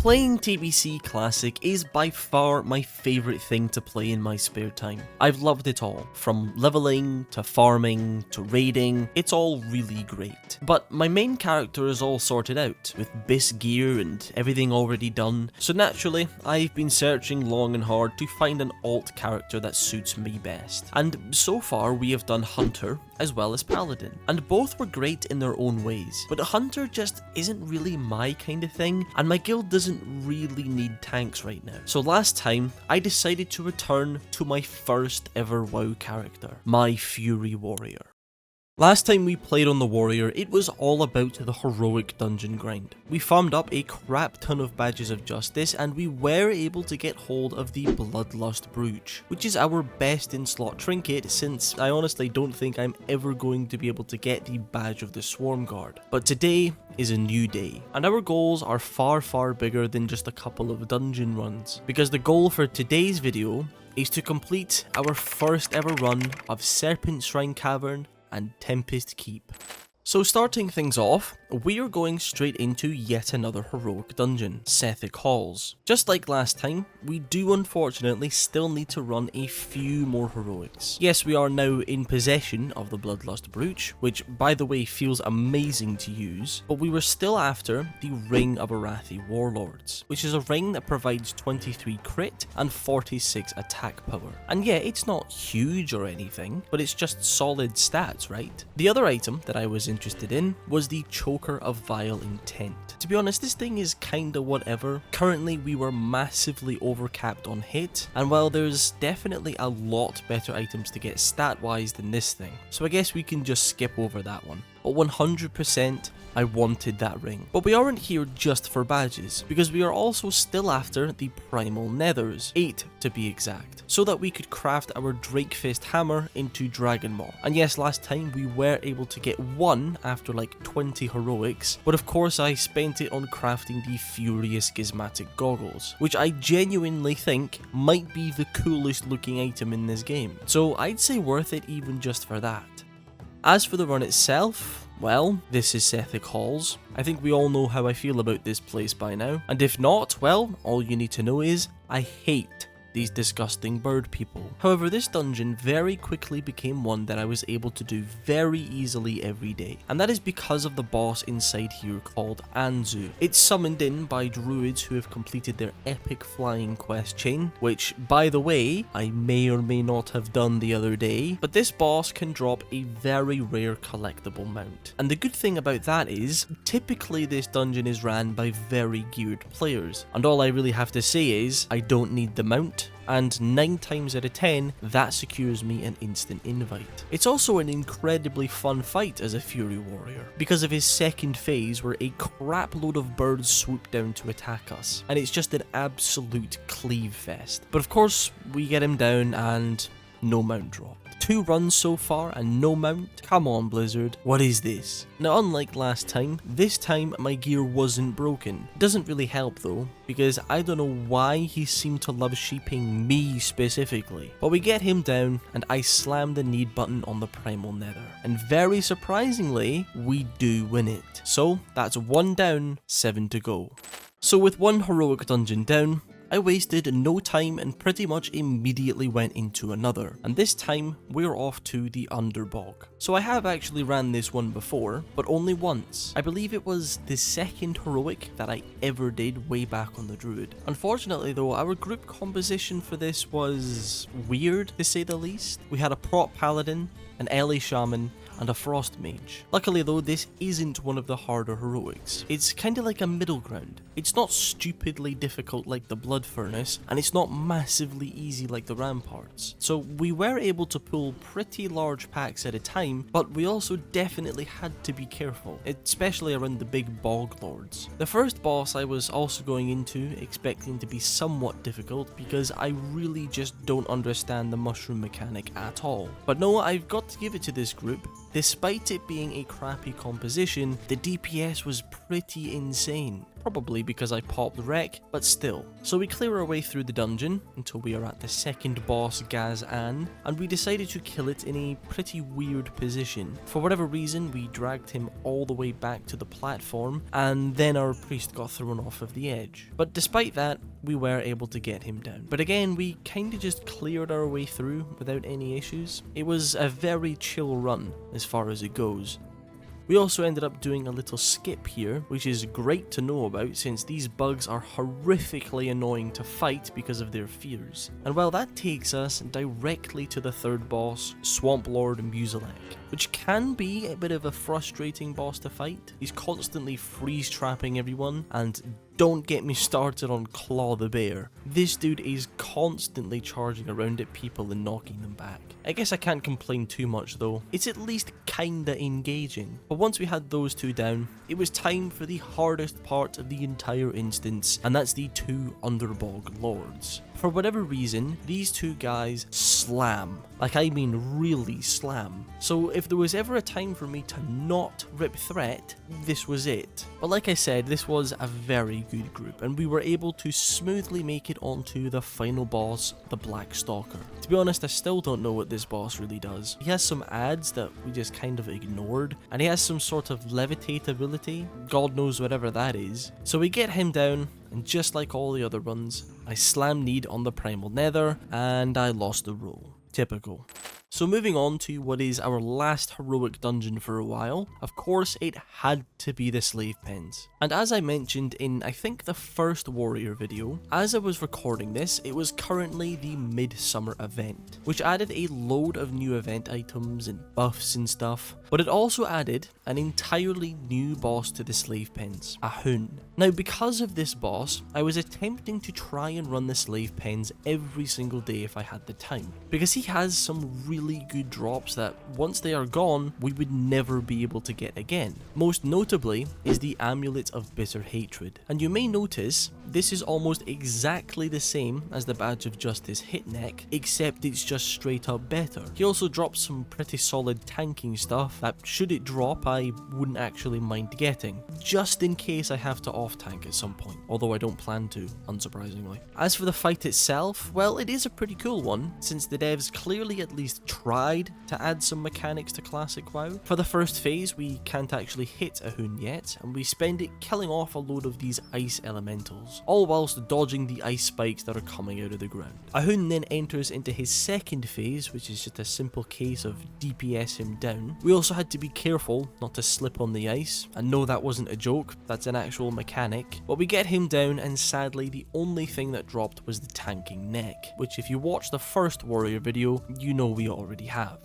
Playing TBC Classic is by far my favourite thing to play in my spare time. I've loved it all, from leveling, to farming, to raiding, it's all really great. But my main character is all sorted out, with bised gear and everything already done, so naturally I've been searching long and hard to find an alt character that suits me best. And so far we have done Hunter, as well as Paladin, and both were great in their own ways, but Hunter just isn't really my kind of thing, and my guild doesn't really need tanks right now. So last time, I decided to return to my first ever WoW character, my Fury Warrior. Last time we played on the Warrior, it was all about the heroic dungeon grind. We farmed up a crap ton of badges of justice, and we were able to get hold of the Bloodlust Brooch, which is our best in slot trinket, since I honestly don't think I'm ever going to be able to get the badge of the Swarm Guard. But today is a new day, and our goals are far bigger than just a couple of dungeon runs, because the goal for today's video is to complete our first ever run of Serpentshrine Cavern and Tempest Keep. So starting things off, we are going straight into yet another heroic dungeon, Sethekk Halls. Just like last time, we do unfortunately still need to run a few more heroics. Yes, we are now in possession of the Bloodlust Brooch, which by the way feels amazing to use, but we were still after the Ring of Arathi Warlords, which is a ring that provides 23 crit and 46 attack power. And yeah, it's not huge or anything, but it's just solid stats, right? The other item that I was interested in was the Choker of Vile Intent. To be honest, this thing is kinda whatever. Currently we were massively overcapped on hit, and while there's definitely a lot better items to get stat wise than this thing, so I guess we can just skip over that one. But 100% I wanted that ring. But we aren't here just for badges, because we are also still after the Primal Nethers, 8 to be exact, so that we could craft our Drakefist hammer into Dragon Maw. And yes, last time we were able to get one after like 20 heroics, but of course I spent it on crafting the Furious Schismatic Goggles, which I genuinely think might be the coolest looking item in this game. So I'd say worth it even just for that. As for the run itself, well, this is Sethekk Halls. I think we all know how I feel about this place by now, and if not, well, all you need to know is I hate these disgusting bird people. However, this dungeon very quickly became one that I was able to do very easily every day, and that is because of the boss inside here called Anzu. It's summoned in by druids who have completed their epic flying quest chain, which, by the way, I may or may not have done the other day, but this boss can drop a very rare collectible mount. And the good thing about that is, typically this dungeon is ran by very geared players, and all I really have to say is, I don't need the mount, and 9 times out of 10, that secures me an instant invite. It's also an incredibly fun fight as a Fury Warrior, because of his second phase where a crap load of birds swoop down to attack us, and it's just an absolute cleave fest. But of course, we get him down and no mount drop. 2 runs so far and no mount? Come on Blizzard, what is this? Now unlike last time, this time my gear wasn't broken. Doesn't really help though, because I don't know why he seemed to love sheeping me specifically. But we get him down and I slam the need button on the Primal Nether. And very surprisingly, we do win it. So that's 1 down, 7 to go. So with 1 heroic dungeon down, I wasted no time and pretty much immediately went into another, and this time we're off to the Underbog. So I have actually ran this one before, but only once. I believe it was the 2nd heroic that I ever did way back on the Druid. Unfortunately though, our group composition for this was weird to say the least. We had a prop paladin, an LA shaman, and a frost mage. Luckily though, this isn't one of the harder heroics. It's kinda like a middle ground. It's not stupidly difficult like the Blood Furnace, and it's not massively easy like the Ramparts. So we were able to pull pretty large packs at a time, but we also definitely had to be careful, especially around the big bog lords. The first boss I was also going into expecting to be somewhat difficult because I really just don't understand the mushroom mechanic at all. But no, I've got to give it to this group. Despite it being a crappy composition, the DPS was pretty insane. probably because I popped wreck, but still. So we clear our way through the dungeon until we are at the second boss, Karazhan, and we decided to kill it in a pretty weird position. For whatever reason, we dragged him all the way back to the platform, and then our priest got thrown off of the edge. But despite that, we were able to get him down. But again, we kinda just cleared our way through without any issues. It was a very chill run as far as it goes. We also ended up doing a little skip here, which is great to know about since these bugs are horrifically annoying to fight because of their fears. And well, that takes us directly to the third boss, Swamp Lord Muselek, which can be a bit of a frustrating boss to fight. He's constantly freeze trapping everyone, and don't get me started on Claw the Bear. This dude is constantly charging around at people and knocking them back. I guess I can't complain too much though, it's at least kinda engaging. But once we had those two down, it was time for the hardest part of the entire instance, and that's the two Underbog Lords. For whatever reason, these two guys slam. Like, I mean really slam. So if there was ever a time for me to not rip threat, this was it. But like I said, this was a very good group, and we were able to smoothly make it onto the final boss, the Black Stalker. To be honest, I still don't know what this boss really does. He has some ads that we just kind of ignored, and he has some sort of levitate ability. God knows whatever that is. So we get him down, and just like all the other runs, I slam need on the Primal Nether, and I lost the roll. Typical. So moving on to what is our last heroic dungeon for a while, of course it had to be the Slave Pens. And as I mentioned in I think the first Warrior video, as I was recording this, it was currently the Midsummer event, which added a load of new event items and buffs and stuff, but it also added an entirely new boss to the Slave Pens, a Hoon. Now because of this boss, I was attempting to try and run the Slave Pens every single day if I had the time, because he has some really good drops that once they are gone, we would never be able to get again. Most notably is the Amulet of Bitter Hatred. And you may notice, this is almost exactly the same as the Badge of Justice Hit Neck, except it's just straight up better. He also drops some pretty solid tanking stuff that, should it drop, I wouldn't actually mind getting, just in case I have to off-tank at some point, although I don't plan to, unsurprisingly. As for the fight itself, well, it is a pretty cool one, since the devs clearly at least tried to add some mechanics to classic WoW. For the first phase, we can't actually hit a Hoon yet, and we spend it killing off a load of these ice elementals, all whilst dodging the ice spikes that are coming out of the ground. A Hoon then enters into his second phase, which is just a simple case of DPS him down. We also had to be careful not to slip on the ice, and no, that wasn't a joke, that's an actual mechanic. But we get him down, and sadly the only thing that dropped was the tanking neck, which if you watch the first Warrior video, you know we already have.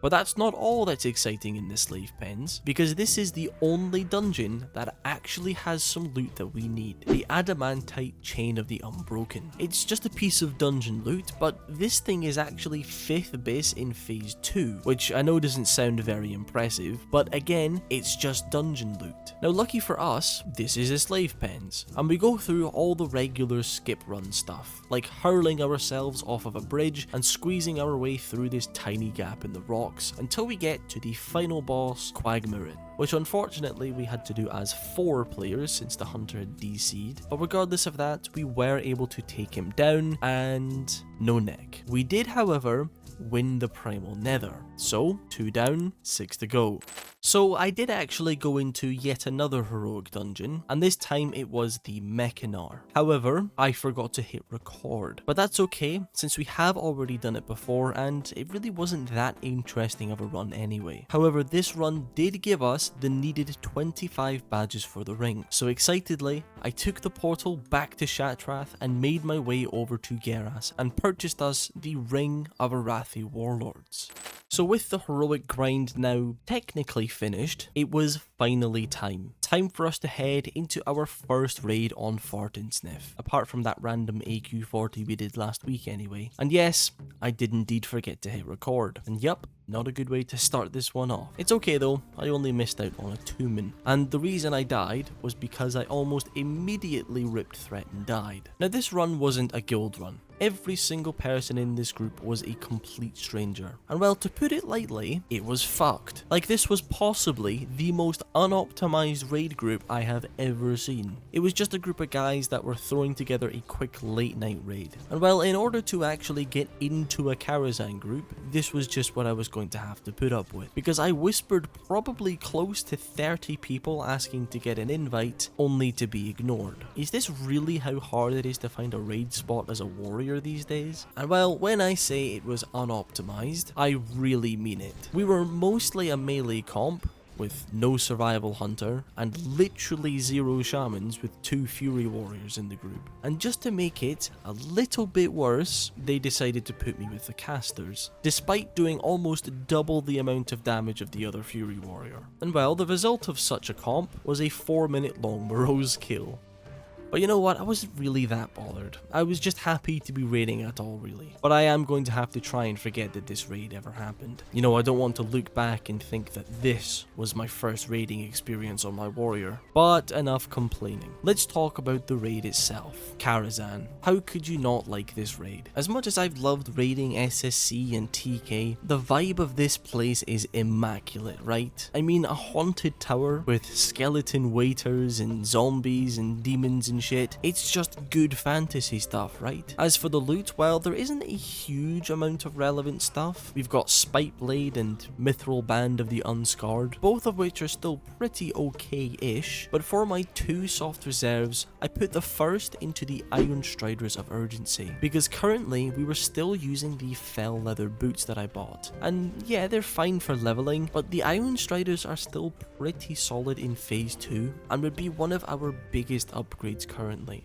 But that's not all that's exciting in the Slave Pens, because this is the only dungeon that actually has some loot that we need. The Adamantite Chain of the Unbroken. It's just a piece of dungeon loot, but this thing is actually 5th base in phase 2, which I know doesn't sound very impressive, but again, it's just dungeon loot. Now lucky for us, this is a Slave Pens, and we go through all the regular skip run stuff, like hurling ourselves off of a bridge and squeezing our way through this tiny gap in the rock, until we get to the final boss, Quagmire, which unfortunately we had to do as 4 players since the hunter had DC'd, but regardless of that, we were able to take him down, and no neck. We did, however, win the Primal Nether, so 2 down, 6 to go. So I did actually go into yet another heroic dungeon, and this time it was the Mechanar. However, I forgot to hit record, but that's okay since we have already done it before and it really wasn't that interesting of a run anyway. However, this run did give us the needed 25 badges for the ring, so excitedly, I took the portal back to Shatrath and made my way over to Geras and purchased us the Ring of Arathi Warlords. So with the heroic grind now technically finished, it was finally time. Time for us to head into our first raid on Fart and Sniff, apart from that random AQ40 we did last week anyway. And yes, I did indeed forget to hit record. And yup, not a good way to start this one off. It's okay though, I only missed out on a Tumen. And the reason I died was because I almost immediately ripped threat and died. Now this run wasn't a guild run. every single person in this group was a complete stranger. And well, to put it lightly, it was fucked. Like, this was possibly the most unoptimized raid group I have ever seen. It was just a group of guys that were throwing together a quick late night raid. And well, in order to actually get into a Karazhan group, this was just what I was going to have to put up with. Because I whispered probably close to 30 people asking to get an invite, only to be ignored. Is this really how hard it is to find a raid spot as a warrior these days? And well, when I say it was unoptimized, I really mean it. We were mostly a melee comp, with no survival hunter, and literally 0 shamans with 2 fury warriors in the group. And just to make it a little bit worse, they decided to put me with the casters, despite doing almost double the amount of damage of the other fury warrior. And well, the result of such a comp was a 4-minute long morose kill. But you know what, I wasn't really that bothered. I was just happy to be raiding at all, really. But I am going to have to try and forget that this raid ever happened. You know, I don't want to look back and think that this was my first raiding experience on my warrior. But enough complaining. Let's talk about the raid itself. Karazhan. How could you not like this raid? As much as I've loved raiding SSC and TK, the vibe of this place is immaculate, right? I mean, a haunted tower with skeleton waiters and zombies and demons and shit. It's just good fantasy stuff, right? As for the loot, well, there isn't a huge amount of relevant stuff. We've got Spiteblade and Mithril Band of the Unscarred, both of which are still pretty okay-ish, but for my 2 soft reserves, I put the first into the Iron Striders of Urgency, because currently we were still using the fell leather boots that I bought. And yeah, they're fine for leveling, but the Iron Striders are still pretty solid in Phase 2, and would be one of our biggest upgrades currently.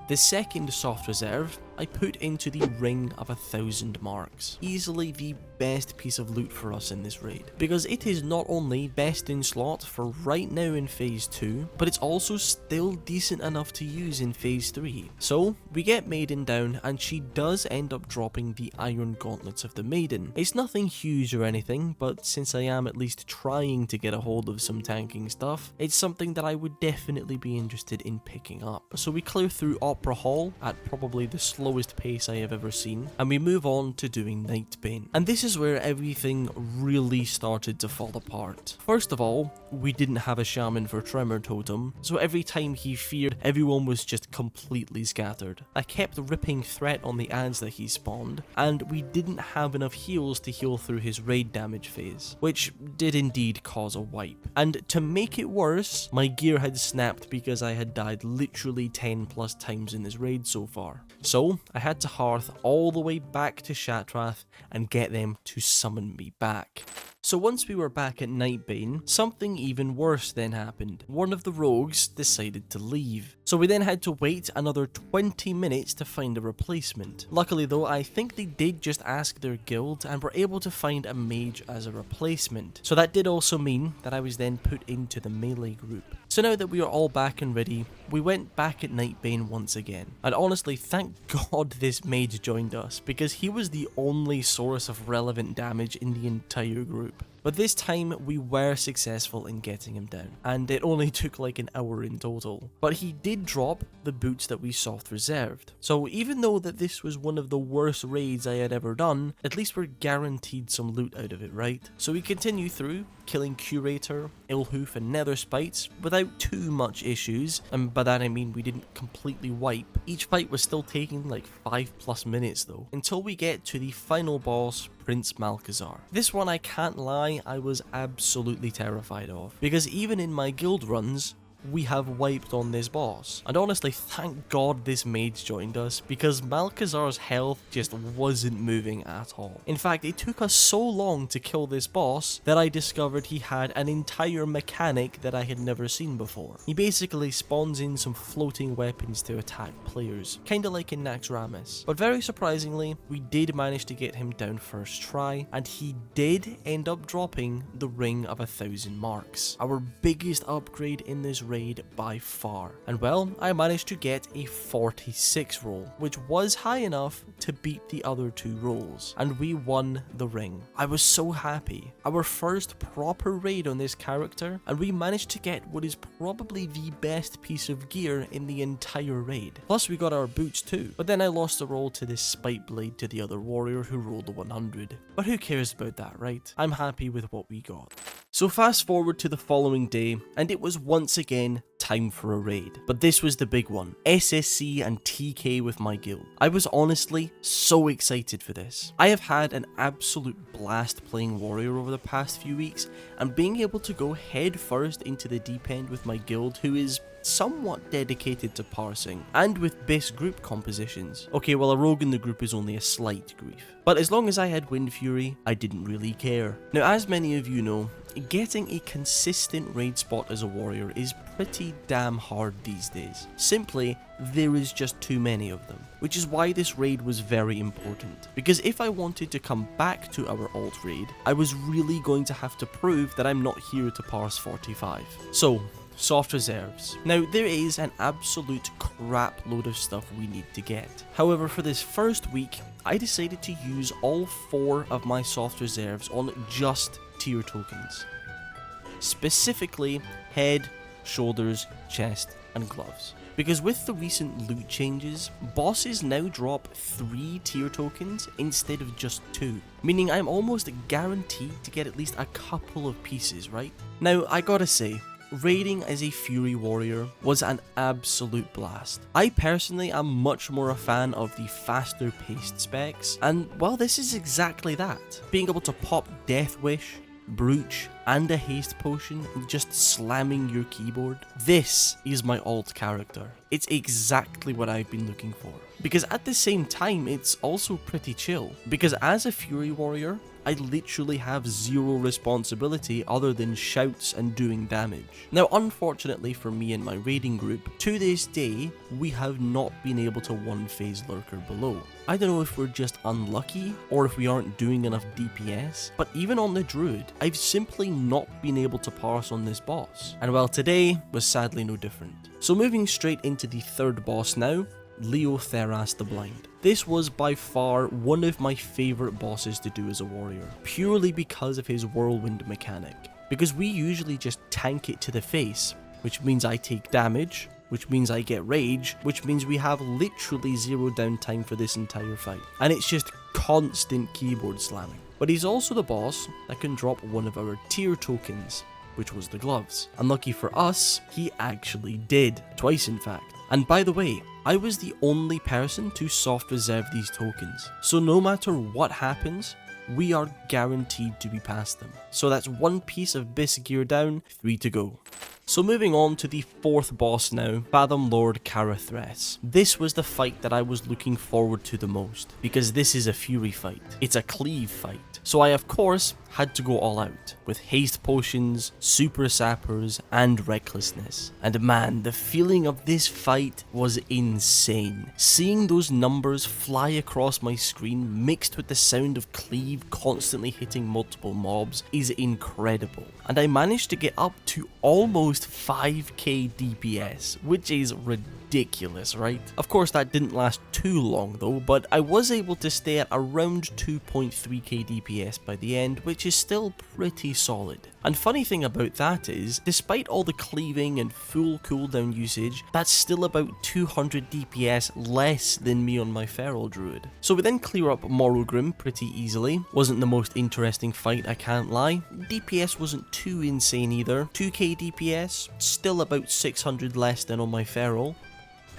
The second soft reserve I put into the Ring of 1,000 Marks. Easily the best piece of loot for us in this raid, because it is not only best in slot for right now in Phase 2, but it's also still decent enough to use in Phase 3. So we get Maiden down, and she does end up dropping the Iron Gauntlets of the Maiden. It's nothing huge or anything, but since I am at least trying to get a hold of some tanking stuff, it's something that I would definitely be interested in picking up. So we clear through Opera Hall at probably the slowest pace I have ever seen, and we move on to doing Nightbane. And this is where everything really started to fall apart. First of all, we didn't have a shaman for Tremor Totem, so every time he feared, everyone was just completely scattered. I kept ripping threat on the ads that he spawned, and we didn't have enough heals to heal through his raid damage phase, which did indeed cause a wipe. And to make it worse, my gear had snapped because I had died literally 10 plus times in this raid so far. So I had to hearth all the way back to Shatrath and get them to summon me back. So once we were back at Nightbane, something even worse then happened. One of the rogues decided to leave. So we then had to wait another 20 minutes to find a replacement. Luckily though, I think they did just ask their guild and were able to find a mage as a replacement. So that did also mean that I was then put into the melee group. So now that we are all back and ready, we went back at Nightbane once again. And honestly, thank God this mage joined us, because he was the only source of relevant damage in the entire group. But this time we were successful in getting him down, and it only took like an hour in total. But he did drop the boots that we soft reserved. So even though that this was one of the worst raids I had ever done, at least we're guaranteed some loot out of it, right? So we continue through, killing Curator, Illhoof and Nether Spites without too much issues, and by that I mean we didn't completely wipe. Each fight was still taking like 5+ minutes though, until we get to the final boss, Prince Malchezaar. This one, I can't lie, I was absolutely terrified of, because even in my guild runs, we have wiped on this boss. And honestly, thank God this mage joined us, because Malchezaar's health just wasn't moving at all. In fact, it took us so long to kill this boss that I discovered he had an entire mechanic that I had never seen before. He basically spawns in some floating weapons to attack players, kinda like in Naxxramas. But very surprisingly, we did manage to get him down first try, and he did end up dropping the Ring of 1,000 Marks. Our biggest upgrade in this raid by far. And well, I managed to get a 46 roll, which was high enough to beat the other 2 rolls, and we won the ring. I was so happy. Our first proper raid on this character, and we managed to get what is probably the best piece of gear in the entire raid. Plus we got our boots too, but then I lost the roll to this spike blade to the other warrior who rolled a 100. But who cares about that, right? I'm happy with what we got. So fast forward to the following day, and it was once again time for a raid. But this was the big one, SSC and TK with my guild. I was honestly so excited for this. I have had an absolute blast playing warrior over the past few weeks, and being able to go head first into the deep end with my guild, who is somewhat dedicated to parsing, and with best group compositions. Okay, well, a rogue in the group is only a slight grief. But as long as I had Wind Fury, I didn't really care. Now, as many of you know, getting a consistent raid spot as a warrior is pretty damn hard these days. Simply, there is just too many of them. Which is why this raid was very important. Because if I wanted to come back to our alt raid, I was really going to have to prove that I'm not here to parse 45. So, soft reserves. Now, there is an absolute crap load of stuff we need to get. However, for this first week, I decided to use all 4 of my soft reserves on just tier tokens. Specifically, head, shoulders, chest, and gloves. Because with the recent loot changes, bosses now drop 3 tier tokens instead of just 2. Meaning I'm almost guaranteed to get at least a couple of pieces, right? Now, I gotta say, raiding as a Fury Warrior was an absolute blast. I personally am much more a fan of the faster paced specs, and well, this is exactly that. Being able to pop Death Wish, Brooch, and a haste potion, just slamming your keyboard. This is my alt character. It's exactly what I've been looking for. Because at the same time, it's also pretty chill. Because as a Fury Warrior, I literally have zero responsibility other than shouts and doing damage. Now, unfortunately for me and my raiding group, to this day, we have not been able to one-phase Lurker below. I don't know if we're just unlucky or if we aren't doing enough DPS, but even on the Druid, I've simply not been able to parse on this boss. And well, today was sadly no different. So moving straight into the third boss now, Leotheras the Blind. This was by far one of my favourite bosses to do as a warrior, purely because of his whirlwind mechanic. Because we usually just tank it to the face, which means I take damage, which means I get rage, which means we have literally zero downtime for this entire fight. And it's just constant keyboard slamming. But he's also the boss that can drop one of our tier tokens, which was the gloves. Unlucky for us, he actually did. Twice in fact. And by the way, I was the only person to soft reserve these tokens. So no matter what happens, we are guaranteed to be past them. So that's 1 piece of bised gear down, 3 to go. So moving on to the fourth boss now, Fathom Lord Karazhan. This was the fight that I was looking forward to the most, because this is a fury fight. It's a cleave fight. So I of course had to go all out, with haste potions, super sappers, and recklessness. And man, the feeling of this fight was insane. Seeing those numbers fly across my screen mixed with the sound of cleave constantly hitting multiple mobs is incredible. And I managed to get up to almost 5k DPS, which is ridiculous, right? Of course that didn't last too long though, but I was able to stay at around 2.3k DPS by the end, which is still pretty solid. And funny thing about that is, despite all the cleaving and full cooldown usage, that's still about 200 DPS less than me on my Feral Druid. So we then clear up Morrowgrim pretty easily. Wasn't the most interesting fight, I can't lie. DPS wasn't too insane either. 2k DPS, still about 600 less than on my Feral.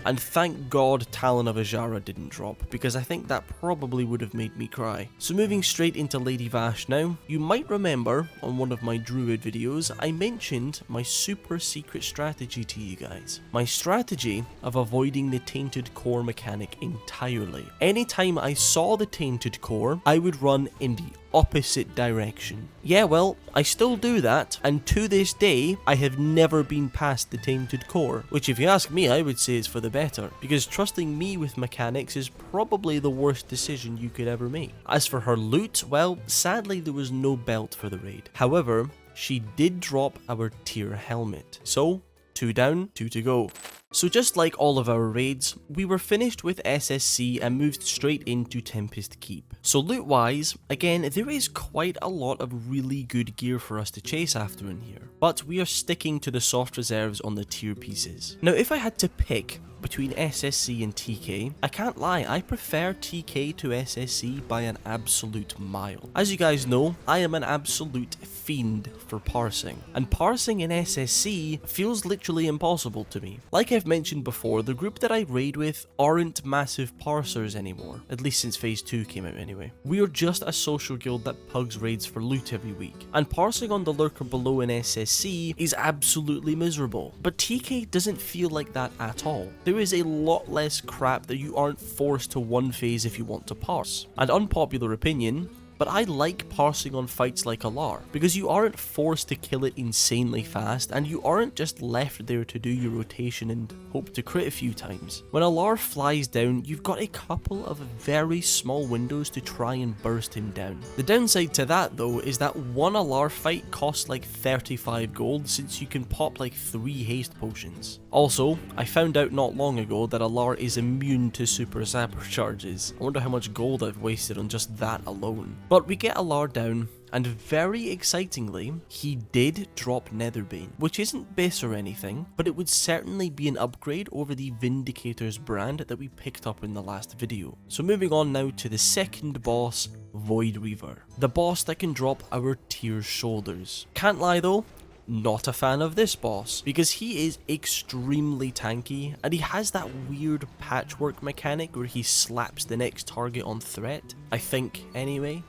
And thank God Talon of Ajara didn't drop, because I think that probably would have made me cry. So moving straight into Lady Vashj now, you might remember on one of my Druid videos, I mentioned my super secret strategy to you guys. My strategy of avoiding the Tainted Core mechanic entirely. Anytime I saw the Tainted Core, I would run in the opposite direction. Yeah, well, I still do that, and to this day, I have never been past the Tainted Core, which if you ask me, I would say is for the better, because trusting me with mechanics is probably the worst decision you could ever make. As for her loot, well, sadly there was no belt for the raid. However, she did drop our tier helmet, so 2 down, 2 to go. So just like all of our raids, we were finished with SSC and moved straight into Tempest Keep. So loot wise, again, there is quite a lot of really good gear for us to chase after in here, but we are sticking to the soft reserves on the tier pieces. Now if I had to pick between SSC and TK, I can't lie, I prefer TK to SSC by an absolute mile. As you guys know, I am an absolute fiend for parsing, and parsing in SSC feels literally impossible to me. Like I've mentioned before, the group that I raid with aren't massive parsers anymore, at least since phase 2 came out anyway. We are just a social guild that pugs raids for loot every week, and parsing on the lurker below in SSC is absolutely miserable, but TK doesn't feel like that at all. There is a lot less crap that you aren't forced to one phase if you want to parse. And unpopular opinion, but I like parsing on fights like Alar, because you aren't forced to kill it insanely fast, and you aren't just left there to do your rotation and hope to crit a few times. When Alar flies down, you've got a couple of very small windows to try and burst him down. The downside to that though is that one Alar fight costs like 35 gold, since you can pop like 3 haste potions. Also, I found out not long ago that Alar is immune to super zapper charges. I wonder how much gold I've wasted on just that alone. But we get Alar down, and very excitingly, he did drop Netherbane, which isn't bis or anything, but it would certainly be an upgrade over the Vindicator's brand that we picked up in the last video. So moving on now to the second boss, Void Weaver, the boss that can drop our tier shoulders. Can't lie though, not a fan of this boss, because he is extremely tanky, and he has that weird patchwork mechanic where he slaps the next target on threat, I think anyway.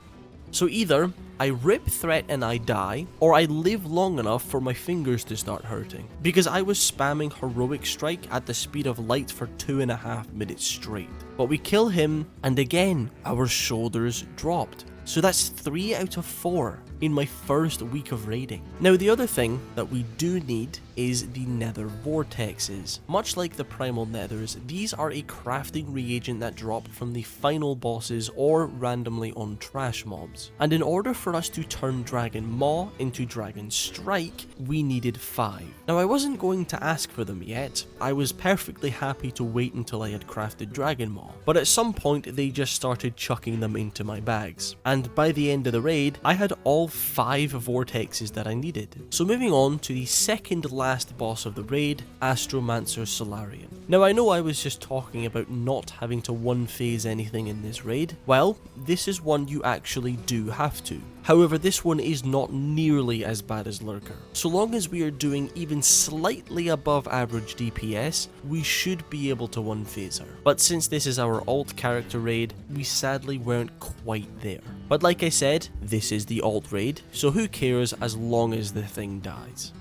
So either I rip threat and I die, or I live long enough for my fingers to start hurting, because I was spamming heroic strike at the speed of light for 2.5 minutes straight. But we kill him, and again our shoulders dropped. So that's 3 out of 4 in my first week of raiding. Now the other thing that we do need is the nether vortexes. Much like the primal nethers, these are a crafting reagent that drop from the final bosses or randomly on trash mobs. And in order for us to turn Dragon Maw into Dragonstrike, we needed 5. Now I wasn't going to ask for them yet, I was perfectly happy to wait until I had crafted Dragon Maw, but at some point they just started chucking them into my bags. And by the end of the raid, I had all 5 vortexes that I needed. So moving on to the second last boss of the raid, Astromancer Solarian. Now I know I was just talking about not having to one phase anything in this raid. Well, this is one you actually do have to. However, this one is not nearly as bad as Lurker. So long as we are doing even slightly above average DPS, we should be able to one phase her. But since this is our alt character raid, we sadly weren't quite there. But like I said, this is the alt raid, so who cares as long as the thing dies.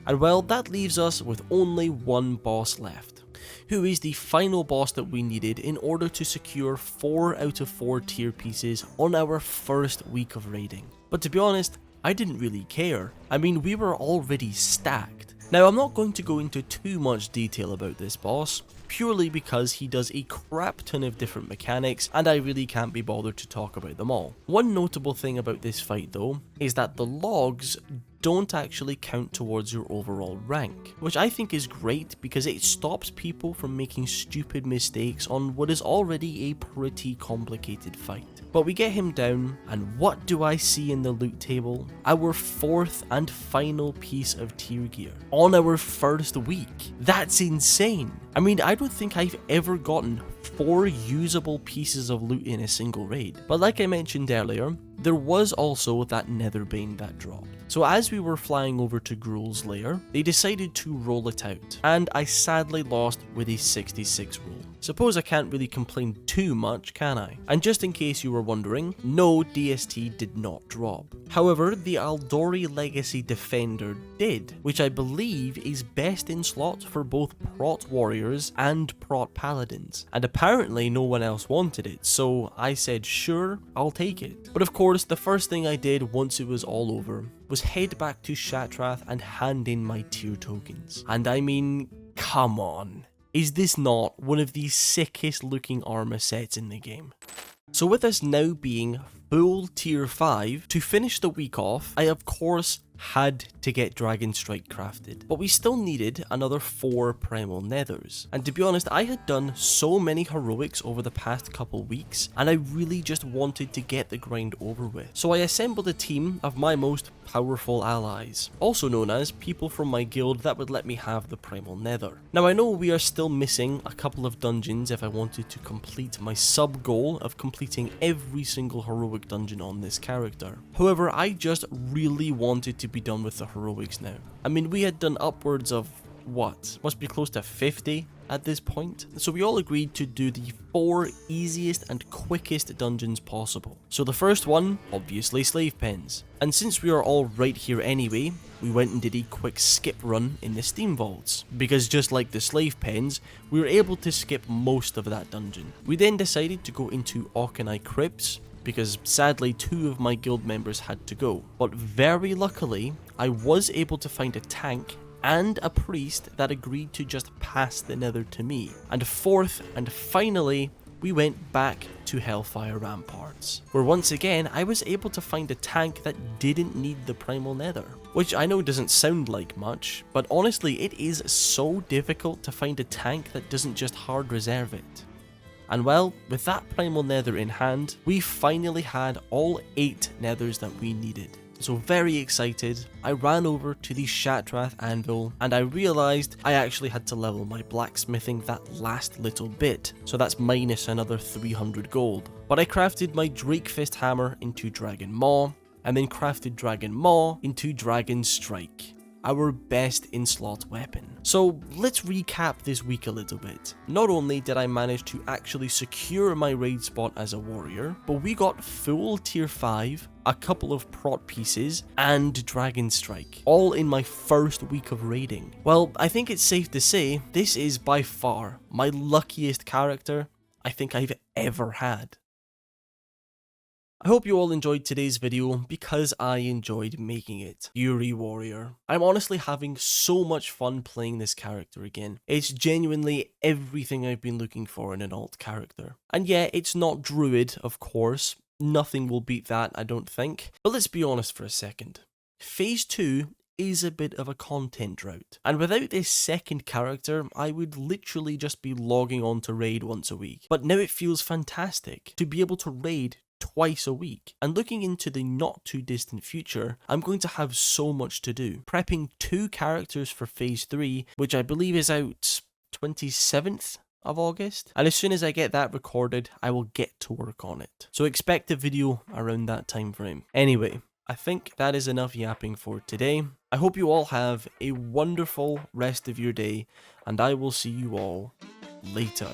And well, that leaves us with only one boss left, who is the final boss that we needed in order to secure 4 out of 4 tier pieces on our first week of raiding. But to be honest, I didn't really care. I mean, we were already stacked. Now I'm not going to go into too much detail about this boss, purely because he does a crap ton of different mechanics and I really can't be bothered to talk about them all. One notable thing about this fight though, is that the logs don't actually count towards your overall rank, which I think is great because it stops people from making stupid mistakes on what is already a pretty complicated fight. But we get him down, and what do I see in the loot table? Our 4th and final piece of tier gear on our first week. That's insane. I mean, I don't think I've ever gotten 4 usable pieces of loot in a single raid. But like I mentioned earlier, there was also that Netherbane that dropped. So as we were flying over to Gruul's lair, they decided to roll it out, and I sadly lost with a 66 roll. Suppose I can't really complain too much, can I? And just in case you were wondering, no, DST did not drop. However, the Aldori Legacy Defender did, which I believe is best in slot for both Prot Warriors and Prot Paladins. And apparently no one else wanted it, so I said sure, I'll take it. But of course, the first thing I did once it was all over was head back to Shattrath and hand in my tier tokens. And I mean, come on. Is this not one of the sickest looking armor sets in the game? So with us now being full tier 5, to finish the week off, I of course had to get Dragonstrike crafted, but we still needed another 4 Primal Nethers. And to be honest, I had done so many heroics over the past couple weeks, and I really just wanted to get the grind over with. So I assembled a team of my most powerful allies, also known as people from my guild that would let me have the Primal Nether. Now I know we are still missing a couple of dungeons if I wanted to complete my sub goal of completing every single heroic dungeon on this character. However, I just really wanted to be done with the heroics now. I mean, we had done upwards of, what, must be close to 50 at this point. So we all agreed to do the 4 easiest and quickest dungeons possible. So the first one, obviously slave pens. And since we are all right here anyway, we went and did a quick skip run in the steam vaults, because just like the slave pens, we were able to skip most of that dungeon. We then decided to go into Auchenai Crypts, because sadly 2 of my guild members had to go. But very luckily, I was able to find a tank and a priest that agreed to just pass the nether to me. And fourth and finally, we went back to Hellfire Ramparts, where once again I was able to find a tank that didn't need the Primal Nether. Which I know doesn't sound like much, but honestly it is so difficult to find a tank that doesn't just hard reserve it. And well, with that Primal Nether in hand, we finally had all 8 nethers that we needed. So very excited, I ran over to the Shatrath anvil and I realised I actually had to level my blacksmithing that last little bit, so that's minus another 300 gold. But I crafted my Drakefist hammer into Dragon Maw, and then crafted Dragon Maw into Dragonstrike, our best in-slot weapon. So let's recap this week a little bit. Not only did I manage to actually secure my raid spot as a warrior, but we got full tier 5, a couple of prot pieces, and Dragonstrike, all in my first week of raiding. Well, I think it's safe to say this is by far my luckiest character I think I've ever had. I hope you all enjoyed today's video because I enjoyed making it. Yuri Warrior. I'm honestly having so much fun playing this character again. It's genuinely everything I've been looking for in an alt character. And yeah, it's not Druid, of course. Nothing will beat that, I don't think. But let's be honest for a second. Phase 2 is a bit of a content drought. And without this second character, I would literally just be logging on to raid once a week. But now it feels fantastic to be able to raid twice a week. And looking into the not too distant future, I'm going to have so much to do. Prepping 2 characters for phase 3, which I believe is out 27th of August. And as soon as I get that recorded, I will get to work on it. So expect a video around that time frame. Anyway, I think that is enough yapping for today. I hope you all have a wonderful rest of your day, and I will see you all later.